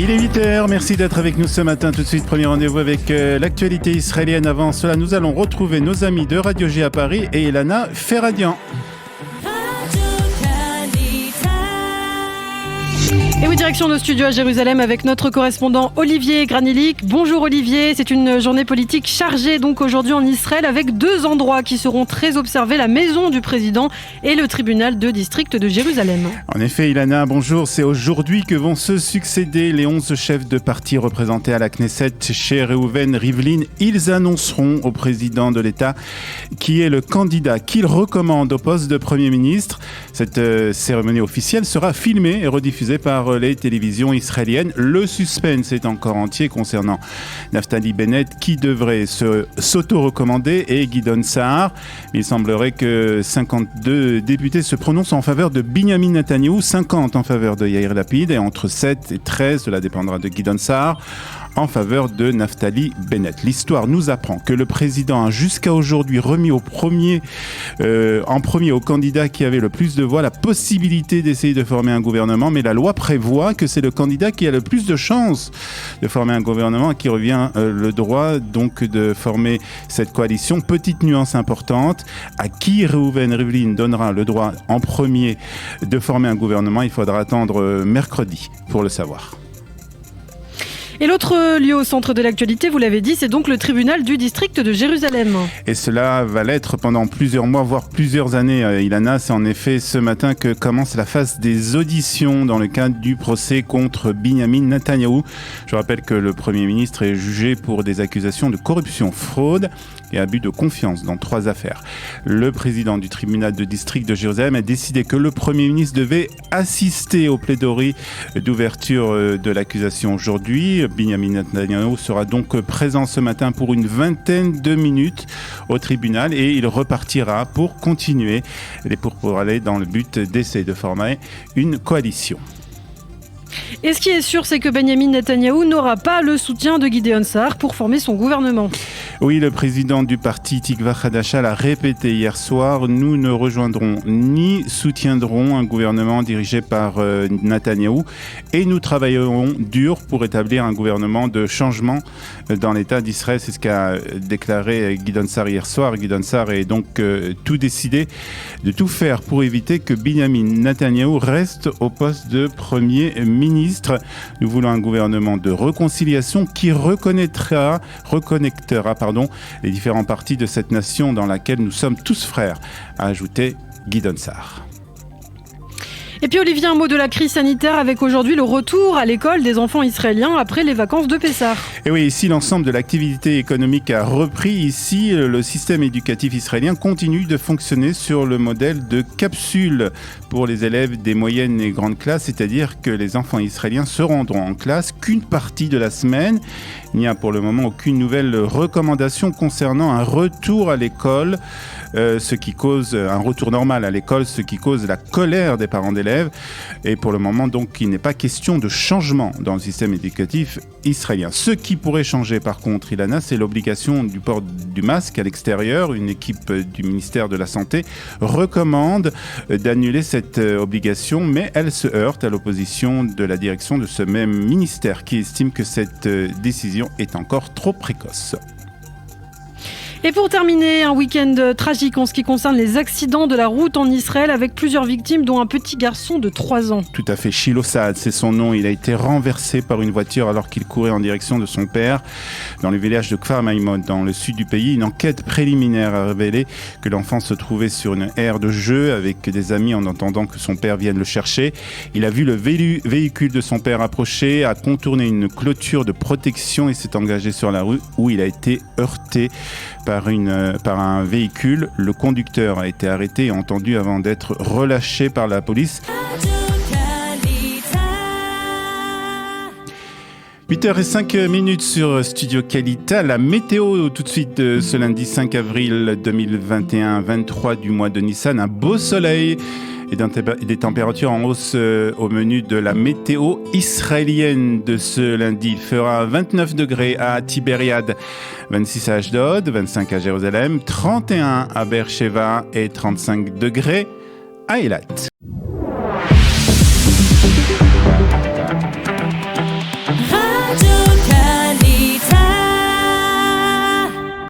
Il est 8h, merci d'être avec nous ce matin. Tout de suite, premier rendez-vous avec l'actualité israélienne. Avant cela, nous allons retrouver nos amis de Radio G à Paris et Elana Ferradian. Et oui, direction nos studios à Jérusalem avec notre correspondant Olivier Granilic. Bonjour Olivier, c'est une journée politique chargée donc aujourd'hui en Israël avec deux endroits qui seront très observés, la maison du président et le tribunal de district de Jérusalem. En effet, Ilana, bonjour, c'est aujourd'hui que vont se succéder les 11 chefs de parti représentés à la Knesset chez Reuven Rivlin. Ils annonceront au président de l'État qui est le candidat qu'ils recommandent au poste de Premier ministre. Cette cérémonie officielle sera filmée et rediffusée par les télévisions israéliennes. Le suspense est encore entier concernant Naftali Bennett qui devrait s'auto-recommander et Gideon Sa'ar. Il semblerait que 52 députés se prononcent en faveur de Binyamin Netanyahou, 50 en faveur de Yair Lapid et entre 7 et 13, cela dépendra de Gideon Sa'ar, en faveur de Naftali Bennett. L'histoire nous apprend que le président a jusqu'à aujourd'hui remis en premier au candidat qui avait le plus de voix la possibilité d'essayer de former un gouvernement, mais la loi prévoit que c'est le candidat qui a le plus de chances de former un gouvernement à qui revient le droit donc de former cette coalition. Petite nuance importante, à qui Reuven Rivlin donnera le droit en premier de former un gouvernement, il faudra attendre mercredi pour le savoir. Et l'autre lieu au centre de l'actualité, vous l'avez dit, c'est donc le tribunal du district de Jérusalem. Et cela va l'être pendant plusieurs mois, voire plusieurs années. Ilana, c'est en effet ce matin que commence la phase des auditions dans le cadre du procès contre Binyamin Netanyahou. Je rappelle que le Premier ministre est jugé pour des accusations de corruption, fraude et abus de confiance dans 3 affaires. Le président du tribunal de district de Jérusalem a décidé que le Premier ministre devait assister aux plaidoiries d'ouverture de l'accusation aujourd'hui. Binyamin Netanyahou sera donc présent ce matin pour une vingtaine de minutes au tribunal et il repartira pour continuer pour aller dans le but d'essayer de former une coalition. Et ce qui est sûr, c'est que Binyamin Netanyahou n'aura pas le soutien de Gideon Sa'ar pour former son gouvernement. Oui, le président du parti Tikva Hadasha l'a répété hier soir, nous ne rejoindrons ni soutiendrons un gouvernement dirigé par Netanyahou et nous travaillerons dur pour établir un gouvernement de changement dans l'État d'Israël. C'est ce qu'a déclaré Gideon Sa'ar hier soir. Gideon Sa'ar est donc tout décidé de tout faire pour éviter que Binyamin Netanyahou reste au poste de Premier ministre. Nous voulons un gouvernement de réconciliation qui reconnectera les différents partis de cette nation dans laquelle nous sommes tous frères, a ajouté Gideon Sa'ar. Et puis Olivier, un mot de la crise sanitaire avec aujourd'hui le retour à l'école des enfants israéliens après les vacances de Pessah. Et oui, ici l'ensemble de l'activité économique a repris. Ici, le système éducatif israélien continue de fonctionner sur le modèle de capsule pour les élèves des moyennes et grandes classes, c'est-à-dire que les enfants israéliens se rendront en classe qu'une partie de la semaine. Il n'y a pour le moment aucune nouvelle recommandation concernant un retour à l'école, ce qui cause un retour normal à l'école, ce qui cause la colère des parents d'élèves. Et pour le moment, donc, il n'est pas question de changement dans le système éducatif israélien. Ce qui pourrait changer, par contre, Ilana, c'est l'obligation du port du masque à l'extérieur. Une équipe du ministère de la Santé recommande d'annuler cette obligation, mais elle se heurte à l'opposition de la direction de ce même ministère qui estime que cette décision est encore trop précoce. Et pour terminer, un week-end tragique en ce qui concerne les accidents de la route en Israël avec plusieurs victimes dont un petit garçon de 3 ans. Tout à fait, Shiloh Saad, c'est son nom. Il a été renversé par une voiture alors qu'il courait en direction de son père dans le village de Kfar Maïmon, dans le sud du pays. Une enquête préliminaire a révélé que l'enfant se trouvait sur une aire de jeu avec des amis en attendant que son père vienne le chercher. Il a vu le véhicule de son père approcher, a contourné une clôture de protection et s'est engagé sur la rue où il a été heurté par un véhicule. Le conducteur a été arrêté et entendu avant d'être relâché par la police. 8h05 sur Studio Kalita. La météo tout de suite ce lundi 5 avril 2021, 23 du mois de Nissan. Un beau soleil et des températures en hausse au menu de la météo israélienne de ce lundi. Il fera 29 degrés à Tibériade, 26 à Ashdod, 25 à Jérusalem, 31 à Beersheva et 35 degrés à Eilat.